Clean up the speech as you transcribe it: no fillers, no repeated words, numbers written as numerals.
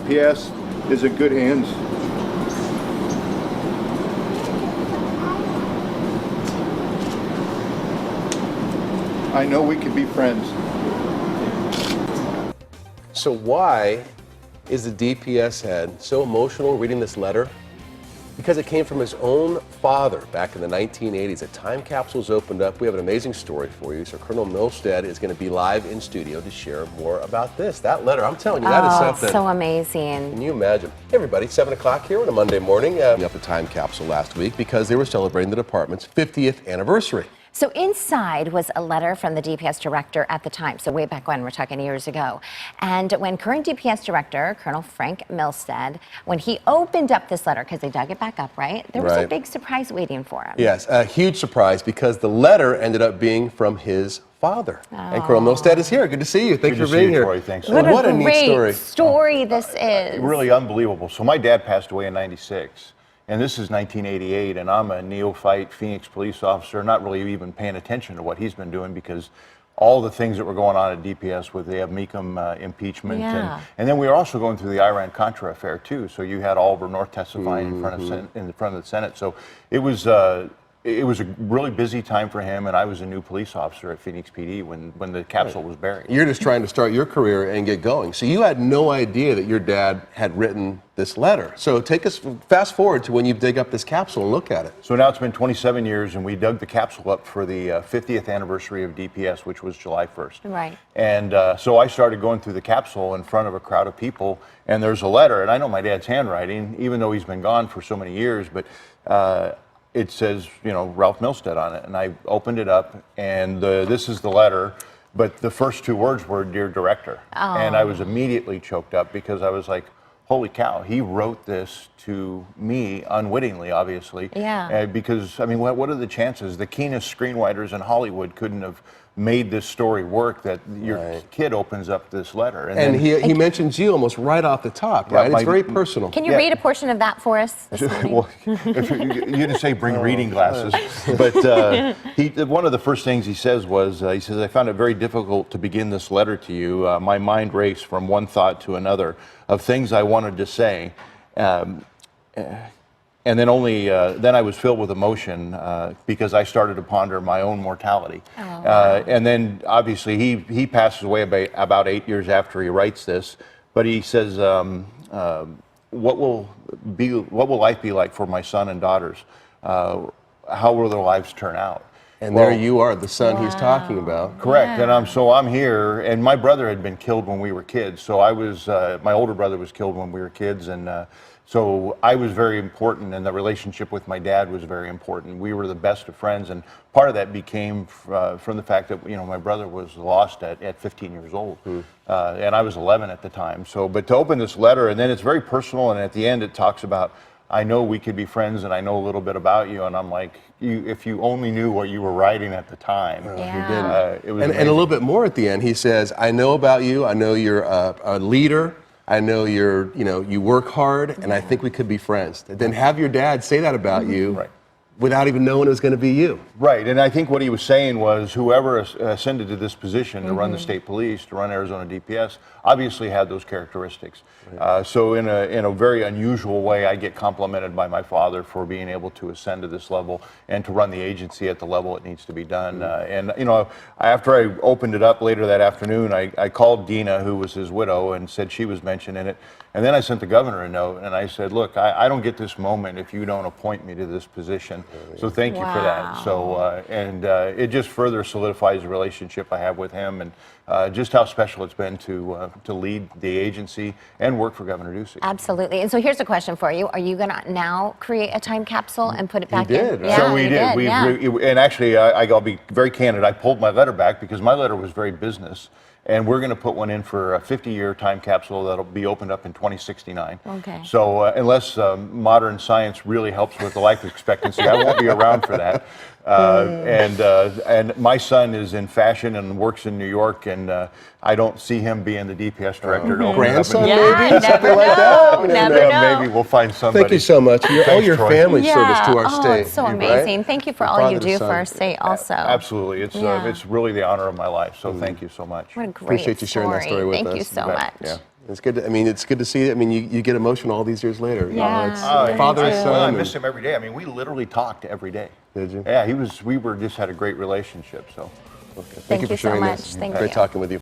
DPS is in good hands. I know we can be friends. So why is the DPS head so emotional reading this letter? Because it came from his own father back in the 1980s. A time capsule's opened up. We have an amazing story for you. So Colonel Milstead is going to be live in studio to share more about this. That letter, I'm telling you, that is something. So amazing. Can you imagine? Hey everybody, 7 o'clock here on a Monday morning. Up the time capsule last week because they were celebrating the department's 50th anniversary. So inside was a letter from the DPS director at the time, so way back when, we're talking years ago. And when current DPS director, Colonel Frank Milstead, when he opened up this letter, because they dug it back up, right? There was a big surprise waiting for him. Yes, a huge surprise because the letter ended up being from his father. And Colonel Milstead is here. Good to see you. Thanks for being here. Troy. Thanks. What a neat story. story this is. Really unbelievable. So my dad passed away in '96. And this is 1988, and I'm a neophyte Phoenix police officer, not really even paying attention to what he's been doing because all the things that were going on at DPS with the Meekum impeachment. Yeah. And then we were also going through the Iran-Contra affair, too. So you had Oliver North testifying in front of the Senate. So it was a really busy time for him, and I was a new police officer at Phoenix PD when the capsule was buried. You're just trying to start your career and get going. So you had no idea that your dad had written this letter. So take us fast forward to when you dig up this capsule and look at it. So now it's been 27 years, and we dug the capsule up for the 50th anniversary of DPS, which was July 1st. Right. And so I started going through the capsule in front of a crowd of people, and there's a letter, and I know my dad's handwriting, even though he's been gone for so many years, but it says, you know, Ralph Milstead on it. And I opened it up, and this is the letter, but the first two words were, "Dear Director." And I was immediately choked up because I was like, holy cow, he wrote this to me unwittingly, obviously. Yeah. Because, I mean, what are the chances? The keenest screenwriters in Hollywood couldn't have made this story work, that your kid opens up this letter. And he mentions you almost right off the top, right? It's very personal. Can you read a portion of that for us this morning? Well, if you didn't say bring reading glasses, but one of the first things he says was, he says, "I found it very difficult to begin this letter to you. My mind raced from one thought to another of things I wanted to say. And then then I was filled with emotion because I started to ponder my own mortality." And then obviously he passes away about 8 years after he writes this. But he says, what will life be like for my son and daughters? How will their lives turn out? And there you are, the son he's talking about. Correct. And I'm here, and my brother had been killed when we were kids. So I was, my older brother was killed when we were kids, and so I was very important, and the relationship with my dad was very important. We were the best of friends, and part of that became from the fact that, you know, my brother was lost at 15 years old, and I was 11 at the time. So, but to open this letter, and then it's very personal, and at the end it talks about, I know we could be friends, and I know a little bit about you. And I'm like, if you only knew what you were writing at the time. It was and a little bit more at the end. He says, I know about you. I know you're a leader. I know you work hard, and I think we could be friends. Then have your dad say that about you without even knowing it was going to be you. Right, and I think what he was saying was whoever ascended to this position to run the state police, to run Arizona DPS, obviously had those characteristics. So in a very unusual way, I get complimented by my father for being able to ascend to this level and to run the agency at the level it needs to be done. And you know, after I opened it up later that afternoon, I called Dina, who was his widow, and said she was mentioned in it. And then I sent the governor a note, and I said, look, I don't get this moment if you don't appoint me to this position. So thank you for that. So, it just further solidifies the relationship I have with him, and just how special it's been to lead the agency and work for Governor Ducey. Absolutely. And so here's a question for you. Are you going to now create a time capsule and put it back in? Right? So we did. And actually, I'll be very candid. I pulled my letter back because my letter was very business. And we're going to put one in for a 50-year time capsule that'll be opened up in 2069. Okay. So unless modern science really helps with the life expectancy, I won't be around for that. And my son is in fashion and works in New York, and I don't see him being the DPS director. Grandson, maybe? Never Something know. like that? Never know. Maybe we'll find somebody. Thank you so much for all your Troy. family service to our state. It's so amazing. Thank you for all you father to do son. for our state also. Absolutely. It's really the honor of my life, so thank you so much. What a great Appreciate you sharing that story with us. Thank you so You bet. much. Yeah. It's good. It's good to see. You get emotional all these years later. Yeah. It's Me father and too. son. Well, I and- miss him every day. We literally talked every day. Did you? Yeah, we just had a great relationship. So. Okay. Thank you so sharing much. this. Thank Great you. talking with you.